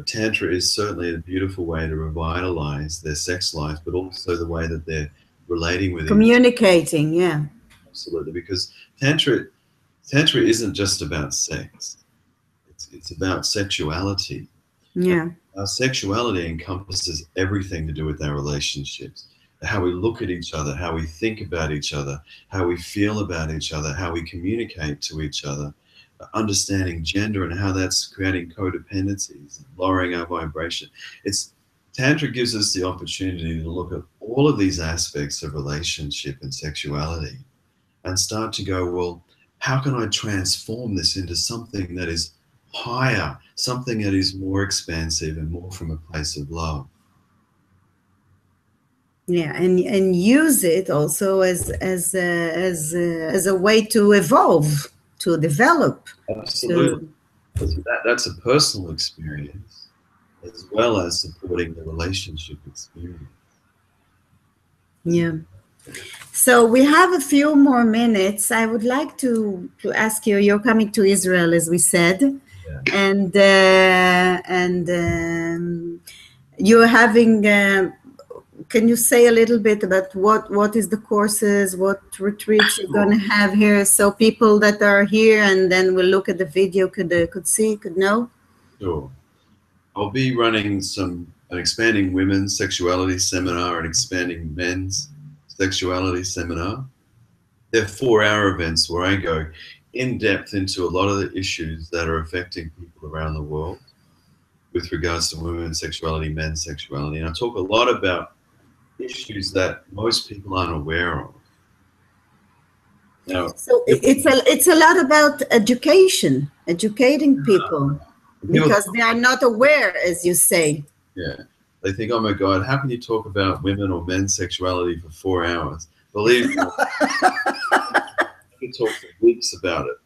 Tantra is certainly a beautiful way to revitalize their sex life, but also the way that they're relating with communicating, yeah. Absolutely, because Tantra isn't just about sex. It's about sexuality. Yeah. Our sexuality encompasses everything to do with our relationships, how we look at each other, how we think about each other, how we feel about each other, how we communicate to each other, understanding gender and how that's creating codependencies, lowering our vibration. Tantra gives us the opportunity to look at all of these aspects of relationship and sexuality and start to go, well, how can I transform this into something that is higher, something that is more expansive and more from a place of love? Yeah, and use it also as a way to evolve, to develop. Absolutely. That's a personal experience as well as supporting the relationship experience. Yeah. So we have a few more minutes. I would like to ask you, you're coming to Israel, as we said, and you're having, can you say a little bit about what is the courses, what retreats you're going to have here, so people that are here and then will look at the video could see, could know? Sure. I'll be running an expanding women's sexuality seminar and expanding men's sexuality seminar. They're 4-hour events where I go in depth into a lot of the issues that are affecting people around the world with regards to women's sexuality, men's sexuality. And I talk a lot about issues that most people aren't aware of. Now, so it's a lot about educating people, because they are not aware, as you say. Yeah. They think, oh my God, how can you talk about women or men's sexuality for 4 hours? Believe me, I could talk for weeks about it.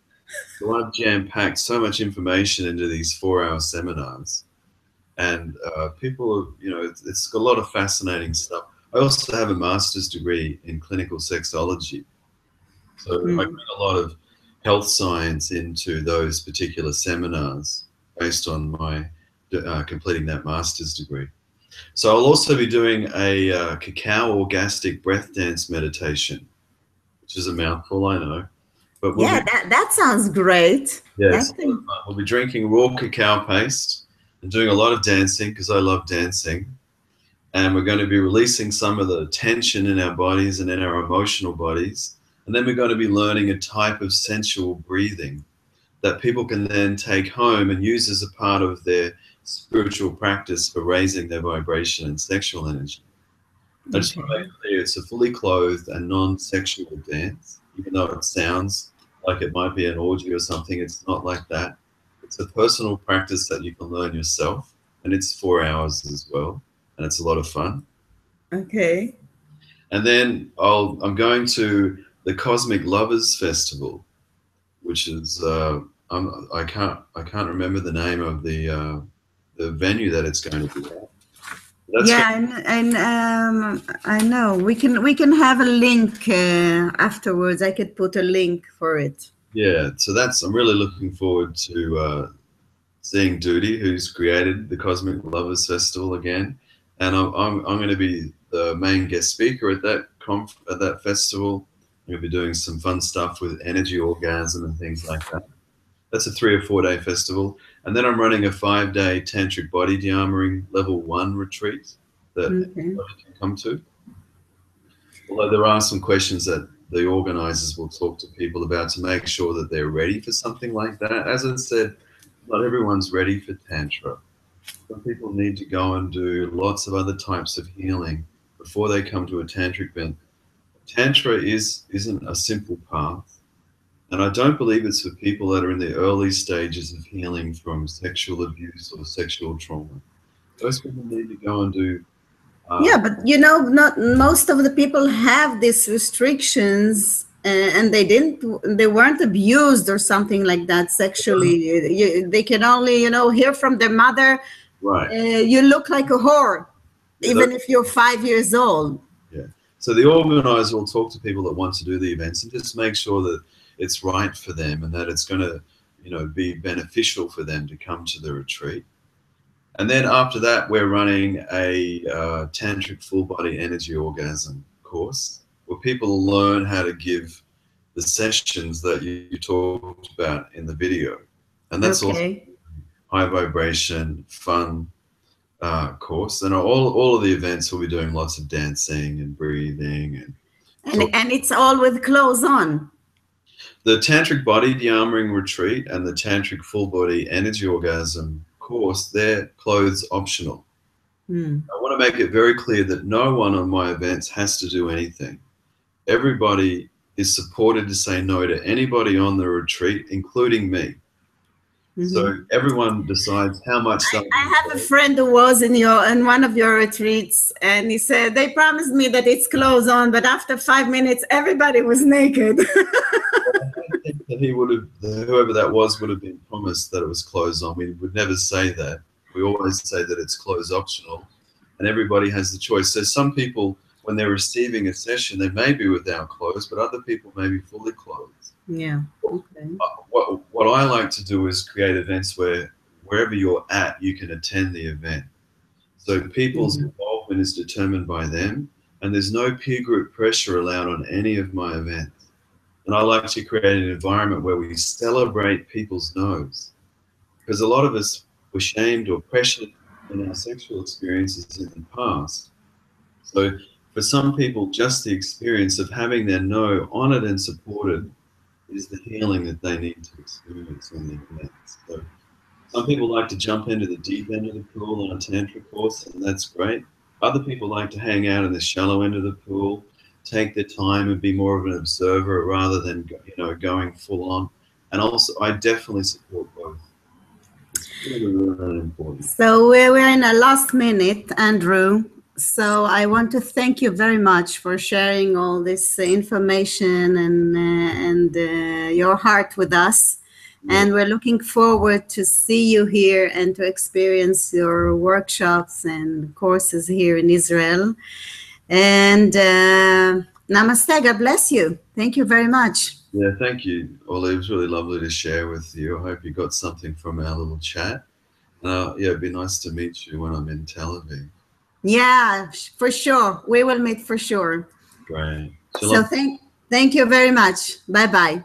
So I've jam-packed so much information into these 4-hour seminars. And people, it's got a lot of fascinating stuff. I also have a master's degree in clinical sexology. So I bring a lot of health science into those particular seminars based on my completing that master's degree. So I'll also be doing a cacao orgastic breath dance meditation, which is a mouthful, I know. But that sounds great. Yes, we'll be drinking raw cacao paste and doing a lot of dancing, because I love dancing. And we're going to be releasing some of the tension in our bodies and in our emotional bodies. And then we're going to be learning a type of sensual breathing that people can then take home and use as a part of their spiritual practice for raising their vibration and sexual energy. I just want to make clear, it's a fully clothed and non-sexual dance. Even though it sounds like it might be an orgy or something, it's not like that. It's a personal practice that you can learn yourself, and it's 4 hours as well, and it's a lot of fun. Okay. And then I'm going to the Cosmic Lovers Festival, which is I can't remember the name of the venue that it's going to be at. I know. We can have a link afterwards. I could put a link for it. Yeah, so I'm really looking forward to seeing Duty, who's created the Cosmic Lovers Festival again, and I'm going to be the main guest speaker at that festival. I'm going to be doing some fun stuff with energy orgasm and things like that. That's a 3 or 4 day festival. And then I'm running a 5-day tantric body dearmoring level 1 retreat that anybody can come to. Although there are some questions that the organizers will talk to people about to make sure that they're ready for something like that. As I said, not everyone's ready for Tantra. Some people need to go and do lots of other types of healing before they come to a tantric event. Tantra isn't a simple path. And I don't believe it's for people that are in the early stages of healing from sexual abuse or sexual trauma. Those people need to go and do... yeah, but not most of the people have these restrictions, and they weren't abused or something like that sexually. They can only, hear from their mother, right? You look like a whore, even if you're 5 years old. Yeah. So the organizer will talk to people that want to do the events and just make sure that it's right for them and that it's going to, be beneficial for them to come to the retreat. And then after that, we're running a tantric full body energy orgasm course where people learn how to give the sessions that you talked about in the video. And that's also high vibration, fun course. And all of the events will be doing lots of dancing and breathing. And it's all with clothes on. The tantric body dearmoring retreat and the tantric full body energy orgasm course, they're clothes optional. I want to make it very clear that no one on my events has to do anything. Everybody is supported to say no to anybody on the retreat, including me. So everyone decides how much. I have a friend who was in one of your retreats, and he said they promised me that it's clothes on, but after 5 minutes, everybody was naked. I think that whoever that was would have been promised that it was clothes on. We would never say that. We always say that it's clothes optional, and everybody has the choice. So some people when they're receiving a session, they may be without clothes, but other people may be fully clothed. Yeah. Okay. What I like to do is create events where wherever you're at, you can attend the event. So people's involvement is determined by them, and there's no peer group pressure allowed on any of my events. And I like to create an environment where we celebrate people's no's. Because a lot of us were shamed or pressured in our sexual experiences in the past. So for some people, just the experience of having their no honored and supported is the healing that they need to experience on the events. So some people like to jump into the deep end of the pool on a tantra course, and that's great. Other people like to hang out in the shallow end of the pool, take their time and be more of an observer rather than, you know, going full on. And also, I definitely support both. It's really, really important. So we're in our last minute, Andrew. So I want to thank you very much for sharing all this information and your heart with us. And we're looking forward to see you here and to experience your workshops and courses here in Israel. And namaste, God bless you. Thank you very much. Yeah, thank you, Orly. It was really lovely to share with you. I hope you got something from our little chat. Yeah, it'd be nice to meet you when I'm in Tel Aviv. Yeah, for sure. We will meet for sure. Great. So thank you very much. Bye-bye.